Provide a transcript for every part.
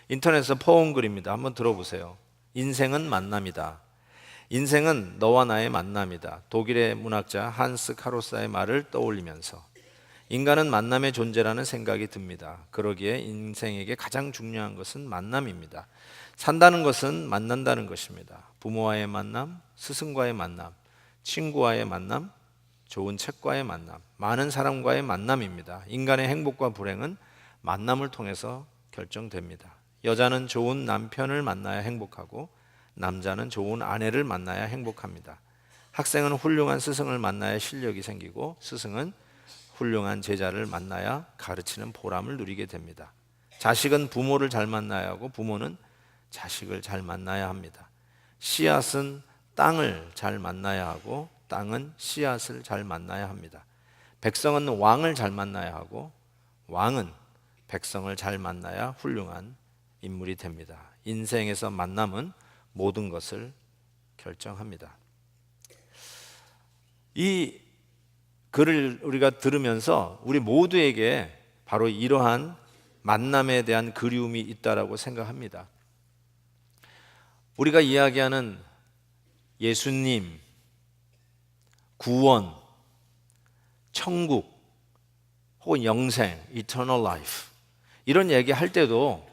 인터넷에서 퍼온 글입니다. 한번 들어보세요. 인생은 만남이다. 인생은 너와 나의 만남이다. 독일의 문학자 한스 카로사의 말을 떠올리면서 인간은 만남의 존재라는 생각이 듭니다. 그러기에 인생에게 가장 중요한 것은 만남입니다. 산다는 것은 만난다는 것입니다. 부모와의 만남, 스승과의 만남, 친구와의 만남, 좋은 책과의 만남, 많은 사람과의 만남입니다. 인간의 행복과 불행은 만남을 통해서 결정됩니다. 여자는 좋은 남편을 만나야 행복하고 남자는 좋은 아내를 만나야 행복합니다. 학생은 훌륭한 스승을 만나야 실력이 생기고 스승은 훌륭한 제자를 만나야 가르치는 보람을 누리게 됩니다. 자식은 부모를 잘 만나야 하고 부모는 자식을 잘 만나야 합니다. 씨앗은 땅을 잘 만나야 하고 땅은 씨앗을 잘 만나야 합니다. 백성은 왕을 잘 만나야 하고 왕은 백성을 잘 만나야 훌륭한 인물이 됩니다. 인생에서 만남은 모든 것을 결정합니다. 이 글을 우리가 들으면서 우리 모두에게 바로 이러한 만남에 대한 그리움이 있다라고 생각합니다. 우리가 이야기하는 예수님, 구원, 천국, 혹은 영생, eternal life 이런 얘기 할 때도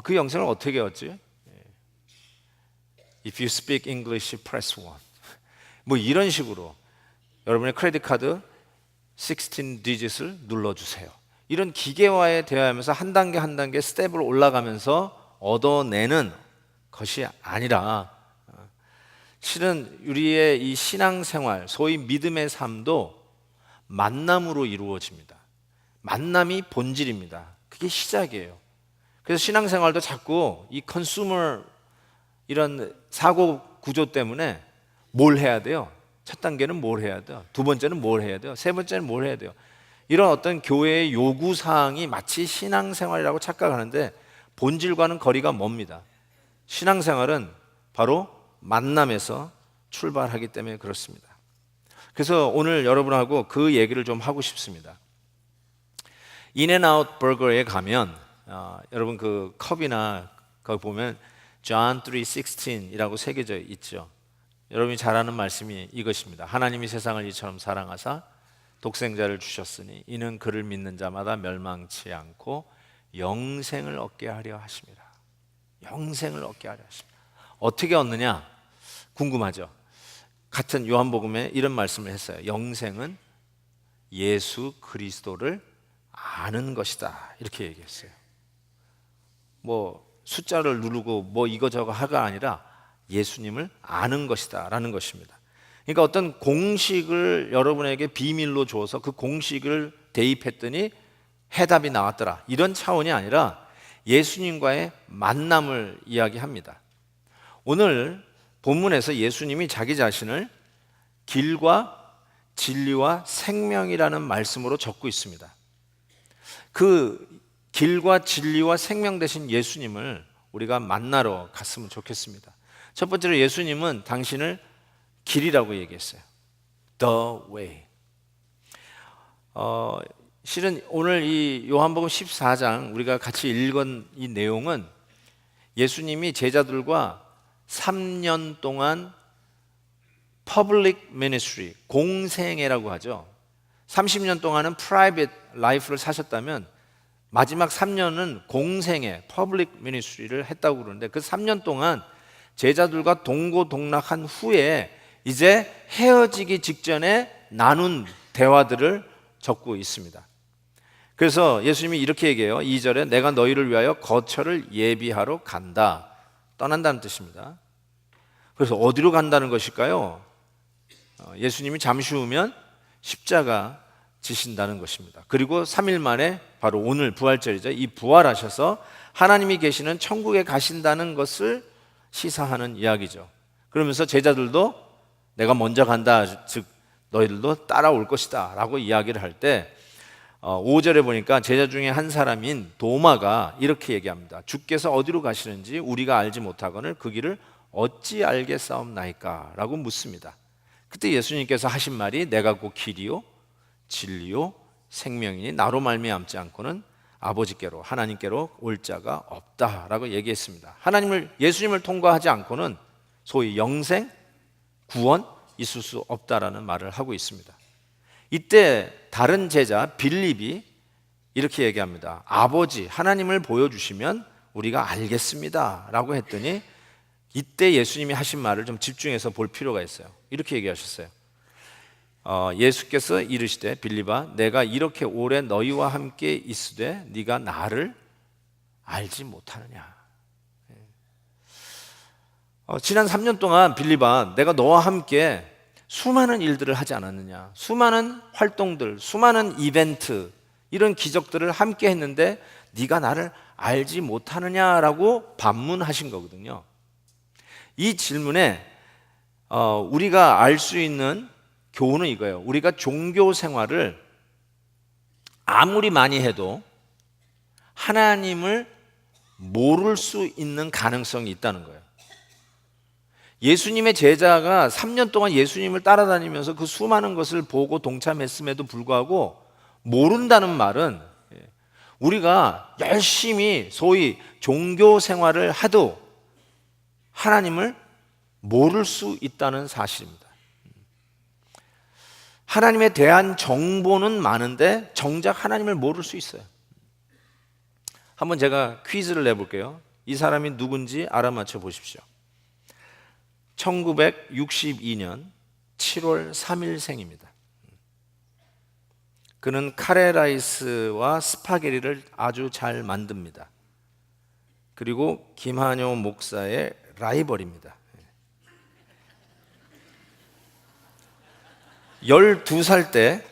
그 영생을 어떻게 얻지? If you speak English, press 1. 뭐 이런 식으로 여러분의 크레딧 카드 16 digit을 눌러주세요. 이런 기계와의 대화하면서 한 단계 한 단계 스텝을 올라가면서 얻어내는 것이 아니라 실은 우리의 이 신앙생활, 소위 믿음의 삶도 만남으로 이루어집니다. 만남이 본질입니다. 그게 시작이에요. 그래서 신앙생활도 자꾸 이 컨슈머 이런 사고 구조 때문에 뭘 해야 돼요? 첫 단계는 뭘 해야 돼요? 두 번째는 뭘 해야 돼요? 세 번째는 뭘 해야 돼요? 이런 어떤 교회의 요구사항이 마치 신앙생활이라고 착각하는데 본질과는 거리가 멉니다. 신앙생활은 바로 만남에서 출발하기 때문에 그렇습니다. 그래서 오늘 여러분하고 그 얘기를 좀 하고 싶습니다. 인앤아웃 버거에 가면 여러분 그 컵이나 거기 보면 John 3:16이라고 새겨져 있죠. 여러분이 잘 아는 말씀이 이것입니다. 하나님이 세상을 이처럼 사랑하사 독생자를 주셨으니 이는 그를 믿는 자마다 멸망치 않고 영생을 얻게 하려 하십니다. 영생을 얻게 하려 하십니다. 어떻게 얻느냐? 궁금하죠? 같은 요한복음에 이런 말씀을 했어요. 영생은 예수 그리스도를 아는 것이다. 이렇게 얘기했어요. 뭐 숫자를 누르고 뭐 이거저거 하가 아니라 예수님을 아는 것이다 라는 것입니다. 그러니까 어떤 공식을 여러분에게 비밀로 줘서 그 공식을 대입했더니 해답이 나왔더라 이런 차원이 아니라 예수님과의 만남을 이야기합니다. 오늘 본문에서 예수님이 자기 자신을 길과 진리와 생명이라는 말씀으로 적고 있습니다. 그 길과 진리와 생명 되신 예수님을 우리가 만나러 갔으면 좋겠습니다. 첫 번째로 예수님은 당신을 길이라고 얘기했어요. The way. 실은 오늘 이 요한복음 14장 우리가 같이 읽은 이 내용은 예수님이 제자들과 3년 동안 퍼블릭 미니스트리, 공생애라고 하죠. 30년 동안은 프라이빗 라이프를 사셨다면 마지막 3년은 공생애, 퍼블릭 미니스트리를 했다고 그러는데 그 3년 동안 제자들과 동고동락한 후에 이제 헤어지기 직전에 나눈 대화들을 적고 있습니다. 그래서 예수님이 이렇게 얘기해요. 2절에 내가 너희를 위하여 거처를 예비하러 간다. 떠난다는 뜻입니다. 그래서 어디로 간다는 것일까요? 예수님이 잠시 후면 십자가 지신다는 것입니다. 그리고 3일 만에 바로 오늘 부활절이죠. 이 부활하셔서 하나님이 계시는 천국에 가신다는 것을 시사하는 이야기죠. 그러면서 제자들도 내가 먼저 간다, 즉 너희들도 따라올 것이다 라고 이야기를 할 때 5절에 보니까 제자 중에 한 사람인 도마가 이렇게 얘기합니다. 주께서 어디로 가시는지 우리가 알지 못하거늘 그 길을 어찌 알겠사옵나이까 라고 묻습니다. 그때 예수님께서 하신 말이 내가 곧 길이요 진리요 생명이니 나로 말미암지 않고는 아버지께로 하나님께로 올 자가 없다라고 얘기했습니다. 예수님을 통과하지 않고는 소위 영생, 구원 있을 수 없다라는 말을 하고 있습니다. 이때 다른 제자 빌립이 이렇게 얘기합니다. 아버지 하나님을 보여주시면 우리가 알겠습니다 라고 했더니 이때 예수님이 하신 말을 좀 집중해서 볼 필요가 있어요. 이렇게 얘기하셨어요. 예수께서 이르시되 빌립아 내가 이렇게 오래 너희와 함께 있으되 네가 나를 알지 못하느냐. 지난 3년 동안 빌립아 내가 너와 함께 수많은 일들을 하지 않았느냐. 수많은 활동들, 수많은 이벤트, 이런 기적들을 함께 했는데 네가 나를 알지 못하느냐라고 반문하신 거거든요. 이 질문에 우리가 알 수 있는 교훈은 이거예요. 우리가 종교 생활을 아무리 많이 해도 하나님을 모를 수 있는 가능성이 있다는 거예요. 예수님의 제자가 3년 동안 예수님을 따라다니면서 그 수많은 것을 보고 동참했음에도 불구하고 모른다는 말은 우리가 열심히 소위 종교 생활을 해도 하나님을 모를 수 있다는 사실입니다. 하나님에 대한 정보는 많은데 정작 하나님을 모를 수 있어요. 한번 제가 퀴즈를 내볼게요. 이 사람이 누군지 알아맞혀 보십시오. 1962년 7월 3일생입니다. 그는 카레라이스와 스파게티를 아주 잘 만듭니다. 그리고 김한효 목사의 라이벌입니다. 12살 때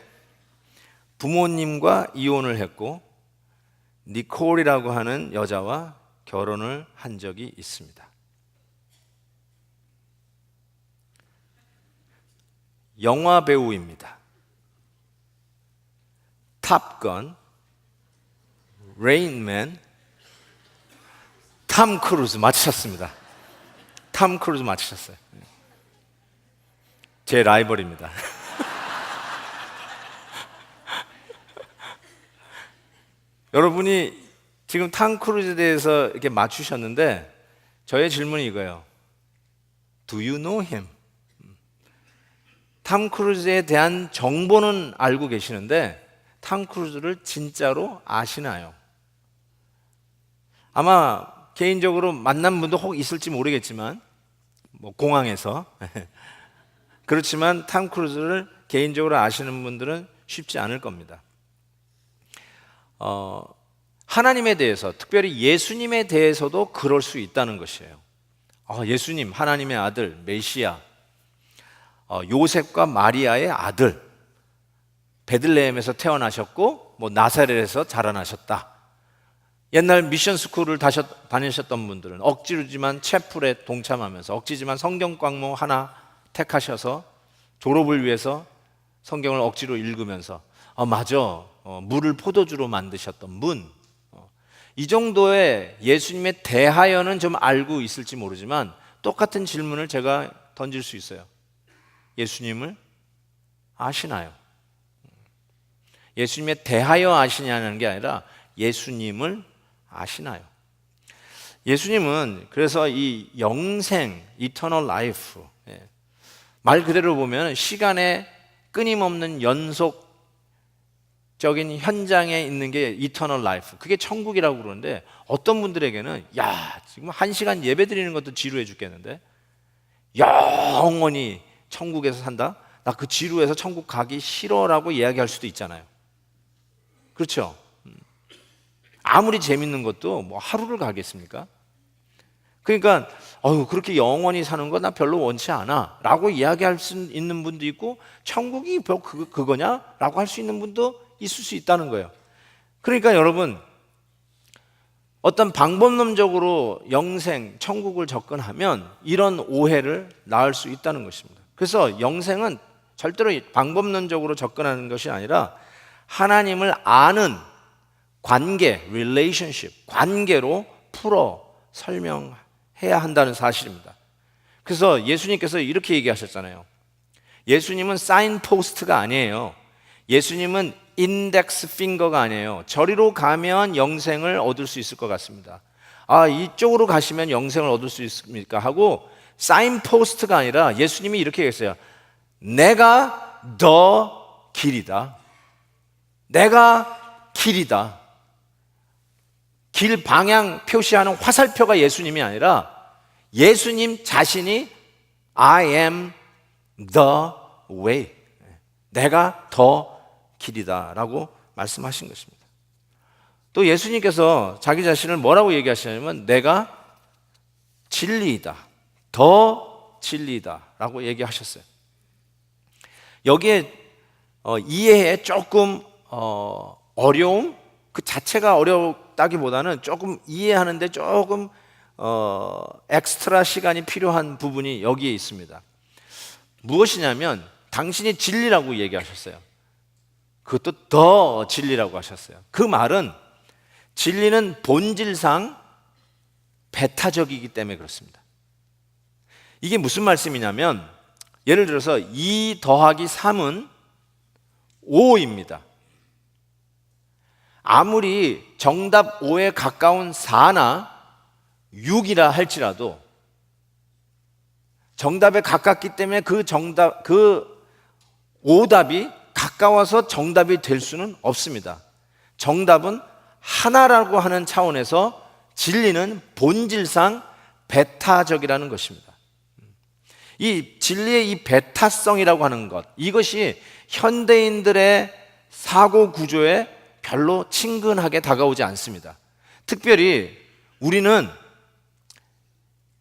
부모님과 이혼을 했고 니콜이라고 하는 여자와 결혼을 한 적이 있습니다. 영화 배우입니다. 탑건, 레인맨, 탐 크루즈 맞히셨습니다. 탐 크루즈 맞히셨어요. 제 라이벌입니다. 여러분이 지금 탐 크루즈에 대해서 이렇게 맞추셨는데 저의 질문이 이거예요. Do you know him? 탐 크루즈에 대한 정보는 알고 계시는데 탐 크루즈를 진짜로 아시나요? 아마 개인적으로 만난 분도 혹 있을지 모르겠지만 공항에서 그렇지만 탐 크루즈를 개인적으로 아시는 분들은 쉽지 않을 겁니다. 하나님에 대해서 특별히 예수님에 대해서도 그럴 수 있다는 것이에요. 예수님 하나님의 아들 메시아, 요셉과 마리아의 아들, 베들레헴에서 태어나셨고 나사렛에서 자라나셨다. 옛날 미션 스쿨을 다니셨던 분들은 억지로지만 채플에 동참하면서 억지지만 성경 과목 하나 택하셔서 졸업을 위해서 성경을 억지로 읽으면서 맞아, 물을 포도주로 만드셨던 분, 이 정도의 예수님에 대하여는 좀 알고 있을지 모르지만 똑같은 질문을 제가 던질 수 있어요. 예수님을 아시나요? 예수님에 대하여 아시냐는 게 아니라 예수님을 아시나요? 예수님은 그래서 이 영생, eternal life, 말 그대로 보면 시간의 끊임없는 연속적인 현장에 있는 게 eternal life, 그게 천국이라고 그러는데 어떤 분들에게는 지금 1시간 예배 드리는 것도 지루해 죽겠는데 영원히 천국에서 산다? 나 그 지루해서 천국 가기 싫어라고 이야기할 수도 있잖아요. 그렇죠? 아무리 재밌는 것도 하루를 가겠습니까? 그러니까 그렇게 영원히 사는 거 나 별로 원치 않아 라고 이야기할 수 있는 분도 있고 천국이 그거냐? 라고 할 수 있는 분도 있을 수 있다는 거예요. 그러니까 여러분, 어떤 방법론적으로 영생, 천국을 접근하면 이런 오해를 낳을 수 있다는 것입니다. 그래서 영생은 절대로 방법론적으로 접근하는 것이 아니라 하나님을 아는 관계, relationship, 관계로 풀어 설명해야 한다는 사실입니다. 그래서 예수님께서 이렇게 얘기하셨잖아요. 예수님은 사인포스트가 아니에요. 예수님은 인덱스 핑거가 아니에요. 저리로 가면 영생을 얻을 수 있을 것 같습니다. 아, 이쪽으로 가시면 영생을 얻을 수 있습니까? 하고 사인포스트가 아니라 예수님이 이렇게 얘기했어요. 내가 더 길이다. 내가 길이다. 길 방향 표시하는 화살표가 예수님이 아니라 예수님 자신이 I am the way. 내가 더 길이다라고 말씀하신 것입니다. 또 예수님께서 자기 자신을 뭐라고 얘기하시냐면 내가 진리이다. 더 진리이다라고 얘기하셨어요. 여기에 이해에 조금 어려움, 그 자체가 어렵다기보다는 조금 이해하는데 조금 엑스트라 시간이 필요한 부분이 여기에 있습니다. 무엇이냐면 당신이 진리라고 얘기하셨어요. 그것도 더 진리라고 하셨어요. 그 말은 진리는 본질상 배타적이기 때문에 그렇습니다. 이게 무슨 말씀이냐면 예를 들어서 2 더하기 3은 5입니다. 아무리 정답 5에 가까운 4나 6이라 할지라도 정답에 가깝기 때문에 그 오답이 가까워서 정답이 될 수는 없습니다. 정답은 하나라고 하는 차원에서 진리는 본질상 배타적이라는 것입니다. 이 진리의 이 배타성이라고 하는 것, 이것이 현대인들의 사고 구조에 별로 친근하게 다가오지 않습니다. 특별히 우리는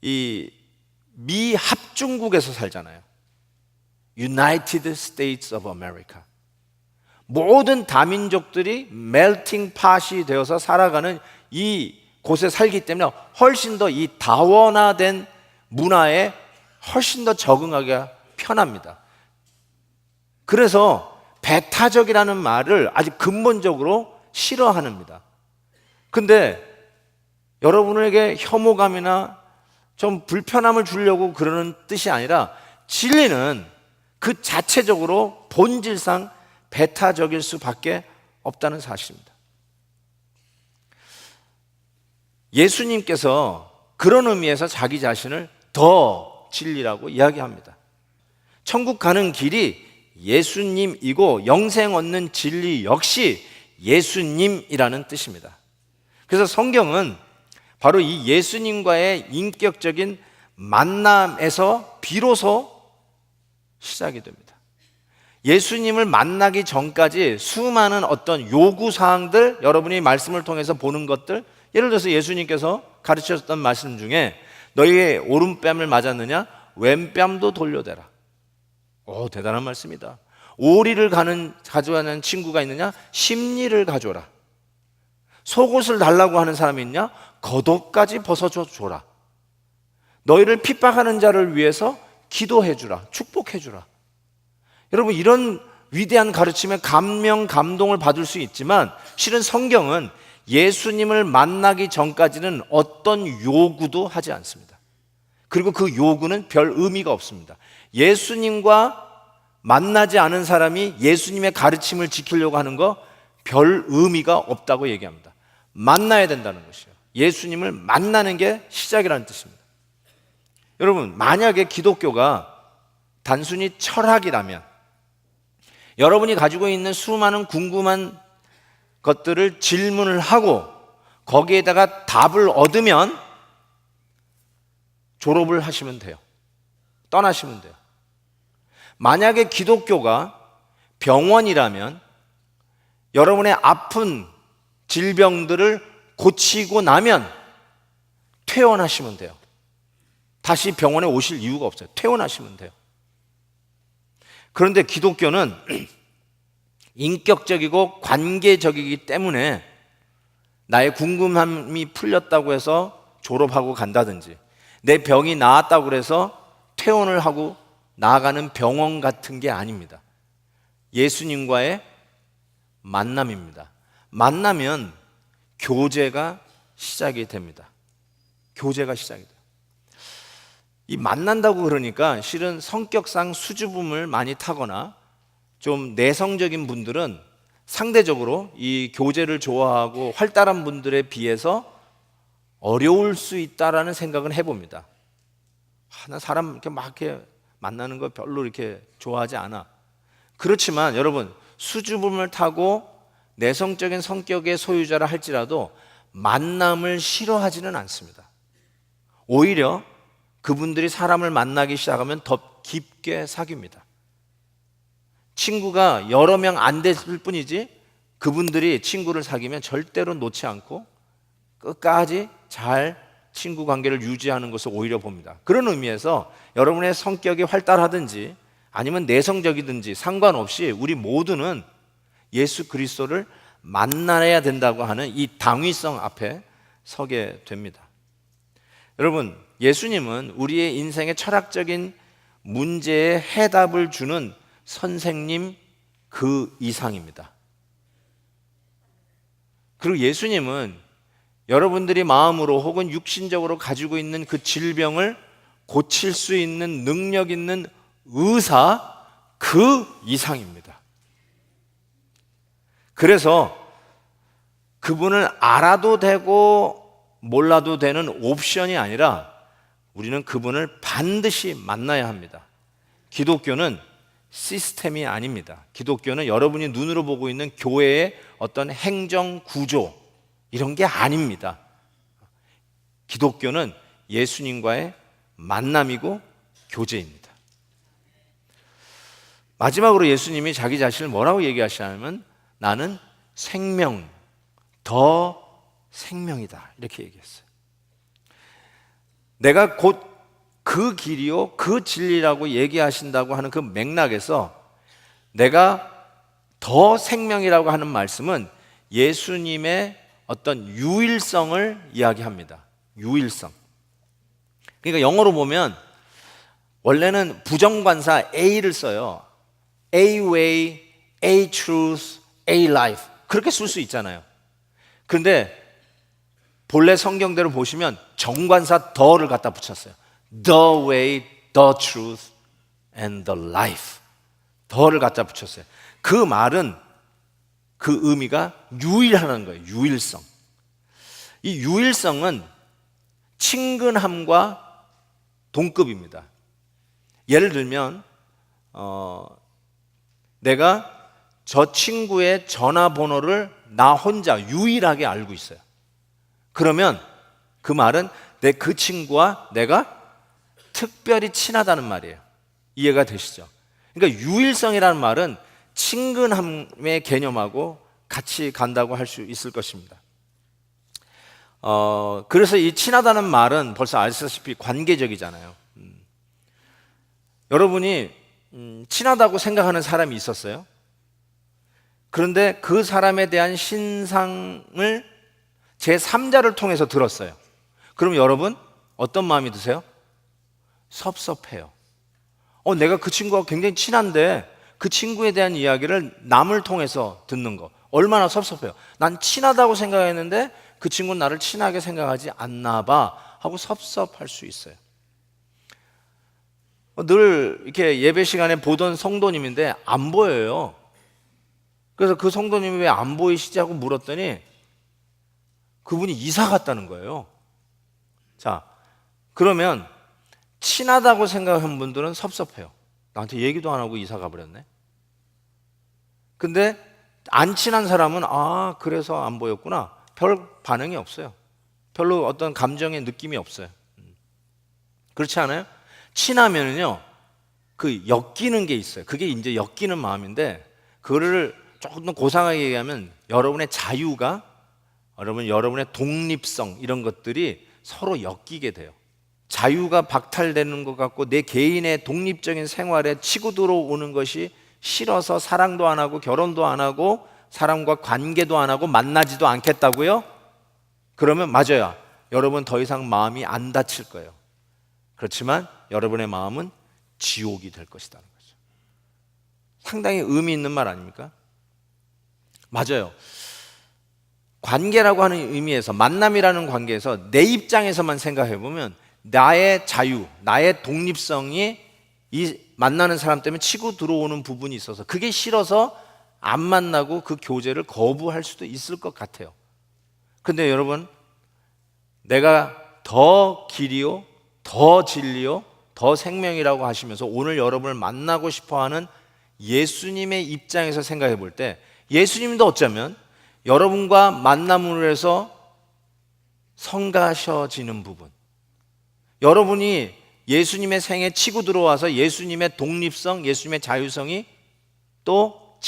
이 미 합중국에서 살잖아요. United States of America. 모든 다민족들이 멜팅 팟이 되어서 살아가는 이 곳에 살기 때문에 훨씬 더 이 다원화된 문화에 훨씬 더 적응하기가 편합니다. 그래서 배타적이라는 말을 아주 근본적으로 싫어합니다. 근데 여러분에게 혐오감이나 좀 불편함을 주려고 그러는 뜻이 아니라 진리는 그 자체적으로 본질상 배타적일 수밖에 없다는 사실입니다. 예수님께서 그런 의미에서 자기 자신을 더 진리라고 이야기합니다. 천국 가는 길이 예수님이고 영생 얻는 진리 역시 예수님이라는 뜻입니다. 그래서 성경은 바로 이 예수님과의 인격적인 만남에서 비로소 시작이 됩니다. 예수님을 만나기 전까지 수많은 어떤 요구사항들, 여러분이 말씀을 통해서 보는 것들, 예를 들어서 예수님께서 가르치셨던 말씀 중에 너희의 오른뺨을 맞았느냐? 왼뺨도 돌려대라. 대단한 말씀이다. 오리를 가져가는 친구가 있느냐? 심리를 가져라. 속옷을 달라고 하는 사람이 있냐? 겉옷까지 벗어줘라. 너희를 핍박하는 자를 위해서 기도해주라. 축복해주라. 여러분, 이런 위대한 가르침에 감명을 받을 수 있지만 실은 성경은 예수님을 만나기 전까지는 어떤 요구도 하지 않습니다. 그리고 그 요구는 별 의미가 없습니다. 예수님과 만나지 않은 사람이 예수님의 가르침을 지키려고 하는 거 별 의미가 없다고 얘기합니다. 만나야 된다는 것이에요. 예수님을 만나는 게 시작이라는 뜻입니다. 여러분, 만약에 기독교가 단순히 철학이라면 여러분이 가지고 있는 수많은 궁금한 것들을 질문을 하고 거기에다가 답을 얻으면 졸업을 하시면 돼요. 떠나시면 돼요. 만약에 기독교가 병원이라면 여러분의 아픈 질병들을 고치고 나면 퇴원하시면 돼요. 다시 병원에 오실 이유가 없어요. 퇴원하시면 돼요. 그런데 기독교는 인격적이고 관계적이기 때문에 나의 궁금함이 풀렸다고 해서 졸업하고 간다든지 내 병이 나았다고 해서 퇴원을 하고 나아가는 병원 같은 게 아닙니다. 예수님과의 만남입니다. 만나면 교제가 시작이 됩니다. 교제가 시작이 돼요. 이 만난다고 그러니까 실은 성격상 수줍음을 많이 타거나 좀 내성적인 분들은 상대적으로 이 교제를 좋아하고 활달한 분들에 비해서 어려울 수 있다라는 생각은 해봅니다. 나 사람 이렇게 막 이렇게 만나는 거 별로 이렇게 좋아하지 않아. 그렇지만 여러분, 수줍음을 타고 내성적인 성격의 소유자라 할지라도 만남을 싫어하지는 않습니다. 오히려 그분들이 사람을 만나기 시작하면 더 깊게 사귀입니다. 친구가 여러 명 안 됐을 뿐이지 그분들이 친구를 사귀면 절대로 놓지 않고 끝까지 잘 친구 관계를 유지하는 것을 오히려 봅니다. 그런 의미에서 여러분의 성격이 활달하든지 아니면 내성적이든지 상관없이 우리 모두는 예수 그리스도를 만나야 된다고 하는 이 당위성 앞에 서게 됩니다. 여러분, 예수님은 우리의 인생의 철학적인 문제에 해답을 주는 선생님 그 이상입니다. 그리고 예수님은 여러분들이 마음으로 혹은 육신적으로 가지고 있는 그 질병을 고칠 수 있는 능력 있는 의사 그 이상입니다. 그래서 그분을 알아도 되고 몰라도 되는 옵션이 아니라 우리는 그분을 반드시 만나야 합니다. 기독교는 시스템이 아닙니다. 기독교는 여러분이 눈으로 보고 있는 교회의 어떤 행정 구조 이런 게 아닙니다. 기독교는 예수님과의 만남이고 교제입니다. 마지막으로 예수님이 자기 자신을 뭐라고 얘기하시냐면 나는 생명, 더 생명이다 이렇게 얘기했어요. 내가 곧 그 길이요 그 진리라고 얘기하신다고 하는 그 맥락에서 내가 더 생명이라고 하는 말씀은 예수님의 어떤 유일성을 이야기합니다. 유일성. 그러니까 영어로 보면 원래는 부정관사 A를 써요. A way, A truth, A life 그렇게 쓸 수 있잖아요. 그런데 본래 성경대로 보시면 정관사 더를 갖다 붙였어요. The way, the truth, and the life 더를 갖다 붙였어요. 그 말은 그 의미가 유일하는 거예요. 유일성. 이 유일성은 친근함과 동급입니다. 예를 들면 내가 저 친구의 전화번호를 나 혼자 유일하게 알고 있어요. 그러면 그 말은 그 친구와 내가 특별히 친하다는 말이에요. 이해가 되시죠? 그러니까 유일성이라는 말은 친근함의 개념하고 같이 간다고 할 수 있을 것입니다. 그래서 이 친하다는 말은 벌써 아시다시피 관계적이잖아요. 여러분이 친하다고 생각하는 사람이 있었어요? 그런데 그 사람에 대한 신상을 제3자를 통해서 들었어요. 그럼 여러분 어떤 마음이 드세요? 섭섭해요. 내가 그 친구가 굉장히 친한데 그 친구에 대한 이야기를 남을 통해서 듣는 거 얼마나 섭섭해요. 난 친하다고 생각했는데 그 친구는 나를 친하게 생각하지 않나 봐 하고 섭섭할 수 있어요. 늘 이렇게 예배 시간에 보던 성도님인데 안 보여요. 그래서 그 성도님이 왜 안 보이시지 하고 물었더니 그분이 이사 갔다는 거예요. 자, 그러면 친하다고 생각한 분들은 섭섭해요. 나한테 얘기도 안 하고 이사 가버렸네. 근데 안 친한 사람은 그래서 안 보였구나. 별 반응이 없어요. 별로 어떤 감정의 느낌이 없어요. 그렇지 않아요? 친하면은요 그 엮이는 게 있어요. 그게 이제 엮이는 마음인데 그거를 조금 더 고상하게 얘기하면 여러분의 자유가 여러분의 독립성 이런 것들이 서로 엮이게 돼요. 자유가 박탈되는 것 같고 내 개인의 독립적인 생활에 치고 들어오는 것이 싫어서 사랑도 안 하고 결혼도 안 하고 사람과 관계도 안 하고 만나지도 않겠다고요? 그러면 맞아요. 여러분 더 이상 마음이 안 다칠 거예요. 그렇지만 여러분의 마음은 지옥이 될 것이라는 거죠. 상당히 의미 있는 말 아닙니까? 맞아요. 관계라고 하는 의미에서 만남이라는 관계에서 내 입장에서만 생각해 보면 나의 자유, 나의 독립성이 이 만나는 사람 때문에 치고 들어오는 부분이 있어서 그게 싫어서 안 만나고 그 교제를 거부할 수도 있을 것 같아요. 근데 여러분, 내가 더 길이요, 더 진리요, 더 생명이라고 하시면서 오늘 여러분을 만나고 싶어하는 예수님의 입장에서 생각해 볼 때, 예수님도 어쩌면 여러분과 만남으로 해서 성가셔지는 부분, 여러분이 예수님의 생에 치고 들어와서 예수님의 독립성, 예수님의 자유성이 또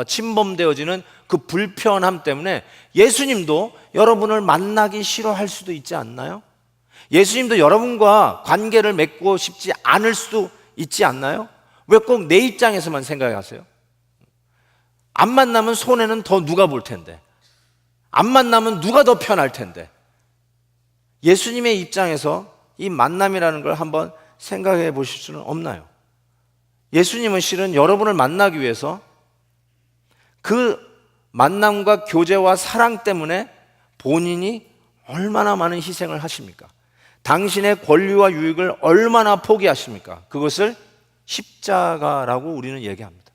침범되어지는 그 불편함 때문에 예수님도 여러분을 만나기 싫어할 수도 있지 않나요? 예수님도 여러분과 관계를 맺고 싶지 않을 수도 있지 않나요? 왜 꼭 내 입장에서만 생각하세요? 안 만나면 손해는 더 누가 볼 텐데, 안 만나면 누가 더 편할 텐데, 예수님의 입장에서 이 만남이라는 걸 한번 생각해 보실 수는 없나요? 예수님은 실은 여러분을 만나기 위해서 그 만남과 교제와 사랑 때문에 본인이 얼마나 많은 희생을 하십니까? 당신의 권리와 유익을 얼마나 포기하십니까? 그것을 십자가라고 우리는 얘기합니다.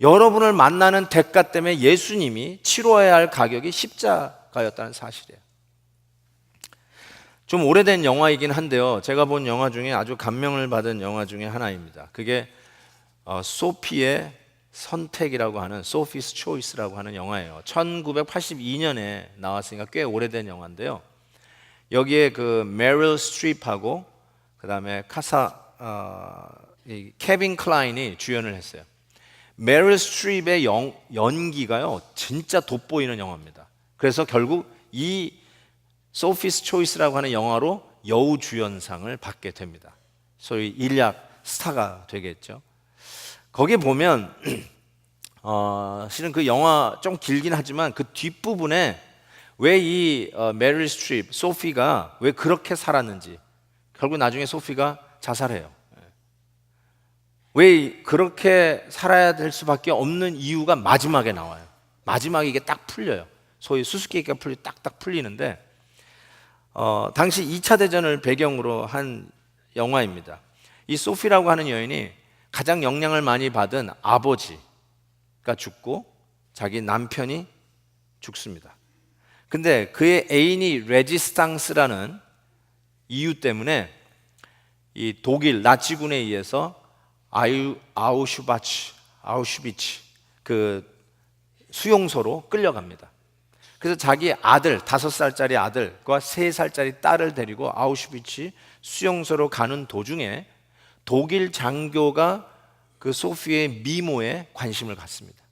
여러분을 만나는 대가 때문에 예수님이 치러야 할 가격이 십자가였다는 사실이에요. 좀 오래된 영화이긴 한데요, 제가 본 영화 중에 아주 감명을 받은 영화 중에 하나입니다. 그게 소피의 선택이라고 하는, 소피's 초이스라고 하는 영화예요. 1982년에 나왔으니까 꽤 오래된 영화인데요, 여기에 그 메릴 스트립하고 그 다음에 케빈 클라인이 주연을 했어요. 메릴 스트립의 연기가요 진짜 돋보이는 영화입니다. 그래서 결국 이 소피's 초이스라고 하는 영화로 여우주연상을 받게 됩니다. 소위 일약 스타가 되겠죠. 거기에 보면 실은 그 영화 좀 길긴 하지만 그 뒷부분에 왜 이 메릴 스트립, 소피가 왜 그렇게 살았는지, 결국 나중에 소피가 자살해요. 왜 그렇게 살아야 될 수밖에 없는 이유가 마지막에 나와요. 마지막에 이게 딱 풀려요. 소위 수수께끼가 딱딱 풀리는데, 당시 2차 대전을 배경으로 한 영화입니다. 이 소피라고 하는 여인이 가장 영향을 많이 받은 아버지가 죽고 자기 남편이 죽습니다. 근데 그의 애인이 레지스탕스라는 이유 때문에 이 독일 나치군에 의해서 아우슈비츠 그 수용소로 끌려갑니다. 그래서 자기 아들, 5살짜리 아들과 3살짜리 딸을 데리고 아우슈비츠 수용소로 가는 도중에 독일 장교가 그 소피의 미모에 관심을 갖습니다.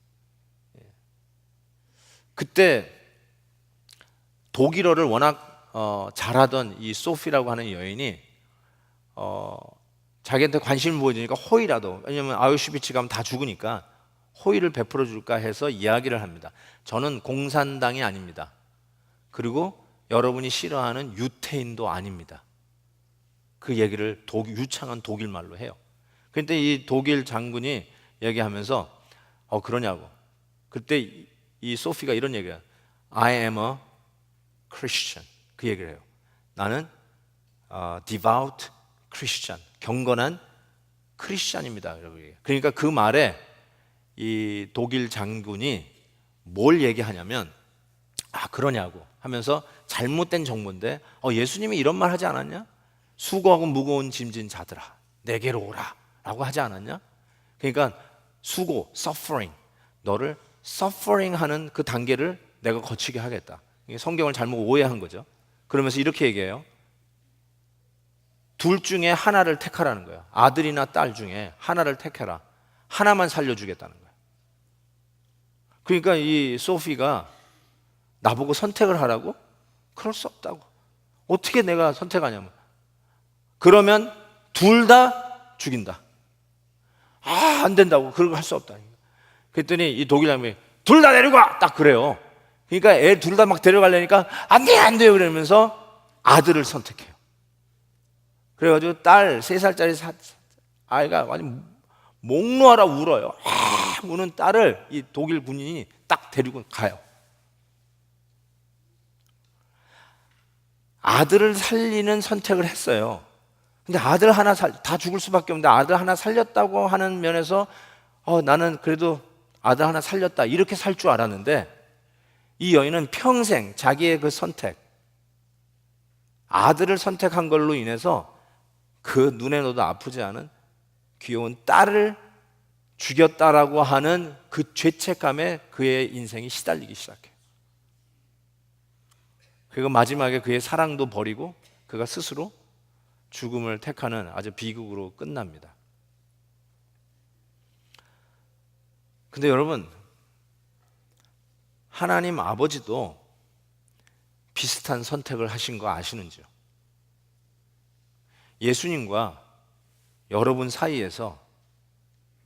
그때 독일어를 워낙 잘하던 이 소피라고 하는 여인이 자기한테 관심을 보여주니까 호의라도, 왜냐하면 아우슈비츠 가면 다 죽으니까 호의를 베풀어 줄까 해서 이야기를 합니다. 저는 공산당이 아닙니다. 그리고 여러분이 싫어하는 유태인도 아닙니다. 그 얘기를 유창한 독일말로 해요. 그런데 이 독일 장군이 얘기하면서 그러냐고. 그때 이 소피가 이런 얘기해요. I am a Christian. 그 얘기를 해요. 나는 devout Christian, 경건한 크리스찬입니다. 그러니까 그 말에 이 독일 장군이 뭘 얘기하냐면, 그러냐고 하면서 잘못된 정보인데, 예수님이 이런 말 하지 않았냐? 수고하고 무거운 짐진 자들아 내게로 오라 라고 하지 않았냐? 그러니까 수고, suffering, 너를 suffering 하는 그 단계를 내가 거치게 하겠다. 성경을 잘못 오해한 거죠. 그러면서 이렇게 얘기해요. 둘 중에 하나를 택하라는 거예요. 아들이나 딸 중에 하나를 택해라. 하나만 살려주겠다는 거예요. 그러니까 이 소피가 나보고 선택을 하라고? 그럴 수 없다고. 어떻게 내가 선택하냐면, 그러면 둘 다 죽인다. 안 된다고. 그런 거 할 수 없다. 그랬더니 이 독일 장군이 둘 다 데리고 와! 딱 그래요. 그러니까 애 둘 다 막 데려가려니까 안 돼요 그러면서 아들을 선택해요. 그래가지고 딸 3살짜리 아이가 완전 목 놓아라 울어요. 우는 딸을 이 독일 군인이 딱 데리고 가요. 아들을 살리는 선택을 했어요. 근데 아들 하나 다 죽을 수밖에 없는데 아들 하나 살렸다고 하는 면에서 나는 그래도 아들 하나 살렸다 이렇게 살 줄 알았는데, 이 여인은 평생 자기의 그 선택, 아들을 선택한 걸로 인해서 그 눈에 넣어도 아프지 않은 귀여운 딸을 죽였다라고 하는 그 죄책감에 그의 인생이 시달리기 시작해요. 그리고 마지막에 그의 사랑도 버리고 그가 스스로 죽음을 택하는 아주 비극으로 끝납니다. 근데 여러분, 하나님 아버지도 비슷한 선택을 하신 거 아시는지요? 예수님과 여러분 사이에서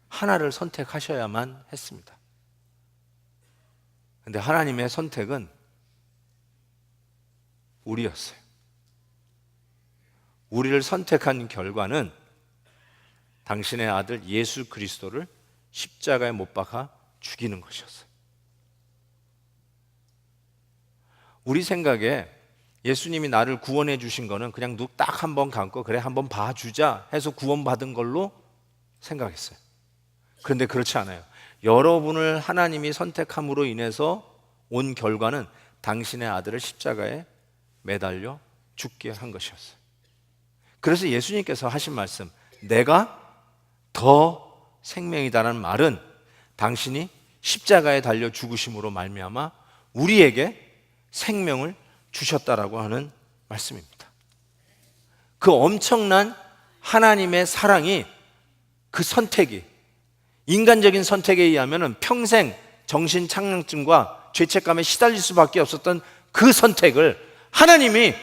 하나를 선택하셔야만 했습니다. 근데 하나님의 선택은 우리였어요. 우리를 선택한 결과는 당신의 아들 예수 그리스도를 십자가에 못 박아 죽이는 것이었어요. 우리 생각에 예수님이 나를 구원해 주신 거는 그냥 눈 딱 한 번 감고 그래 한번 봐주자 해서 구원받은 걸로 생각했어요. 그런데 그렇지 않아요. 여러분을 하나님이 선택함으로 인해서 온 결과는 당신의 아들을 십자가에 매달려 죽게 한 것이었어요. 그래서 예수님께서 하신 말씀, 내가 더 생명이다라는 말은 당신이 십자가에 달려 죽으심으로 말미암아 우리에게 생명을 주셨다라고 하는 말씀입니다. 그 엄청난 하나님의 사랑이, 그 선택이, 인간적인 선택에 의하면 평생 정신착량증과 죄책감에 시달릴 수밖에 없었던 그 선택을 하나님이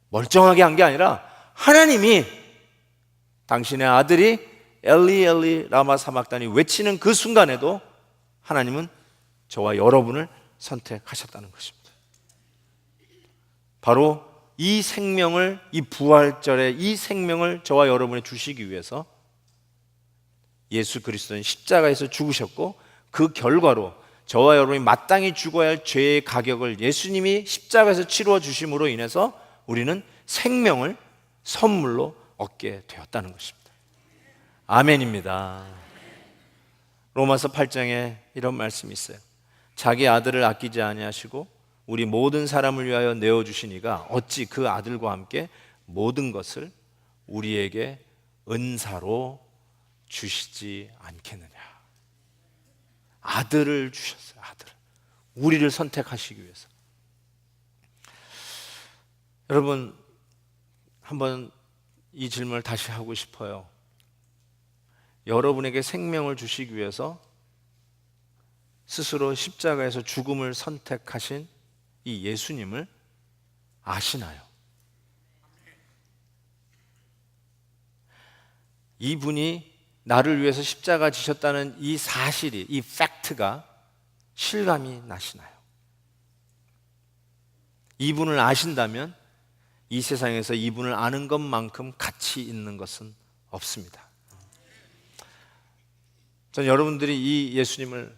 멀쩡하게 한 게 아니라 하나님이 당신의 아들이 엘리 엘리 라마 사막다니 외치는 그 순간에도 하나님은 저와 여러분을 선택하셨다는 것입니다. 바로 이 생명을, 이 부활절에 이 생명을 저와 여러분에 주시기 위해서 예수 그리스도는 십자가에서 죽으셨고, 그 결과로 저와 여러분이 마땅히 죽어야 할 죄의 가격을 예수님이 십자가에서 치루어 주심으로 인해서 우리는 생명을 선물로 얻게 되었다는 것입니다. 아멘입니다. 로마서 8장에 이런 말씀이 있어요. 자기 아들을 아끼지 아니하시고 우리 모든 사람을 위하여 내어주시니가 어찌 그 아들과 함께 모든 것을 우리에게 은사로 주시지 않겠느냐. 아들을 주셨어요. 아들을. 우리를 선택하시기 위해서. 여러분, 한번 이 질문을 다시 하고 싶어요. 여러분에게 생명을 주시기 위해서 스스로 십자가에서 죽음을 선택하신 이 예수님을 아시나요? 이분이 나를 위해서 십자가 지셨다는 이 사실이, 이 팩트가 실감이 나시나요? 이분을 아신다면 이 세상에서 이분을 아는 것만큼 가치 있는 것은 없습니다. 전 여러분들이 이 예수님을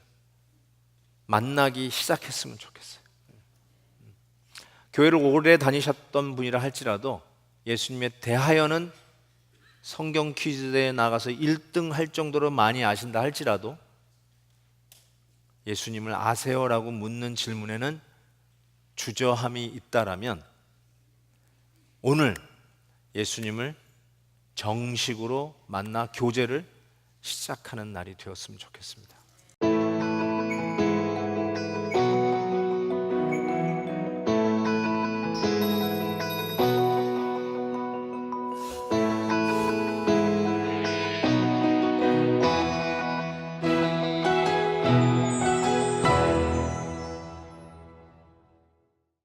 만나기 시작했으면 좋겠어요. 교회를 오래 다니셨던 분이라 할지라도 예수님에 대하여는 성경 퀴즈대에 나가서 1등 할 정도로 많이 아신다 할지라도 예수님을 아세요라고 묻는 질문에는 주저함이 있다라면 오늘 예수님을 정식으로 만나 교제를 시작하는 날이 되었으면 좋겠습니다.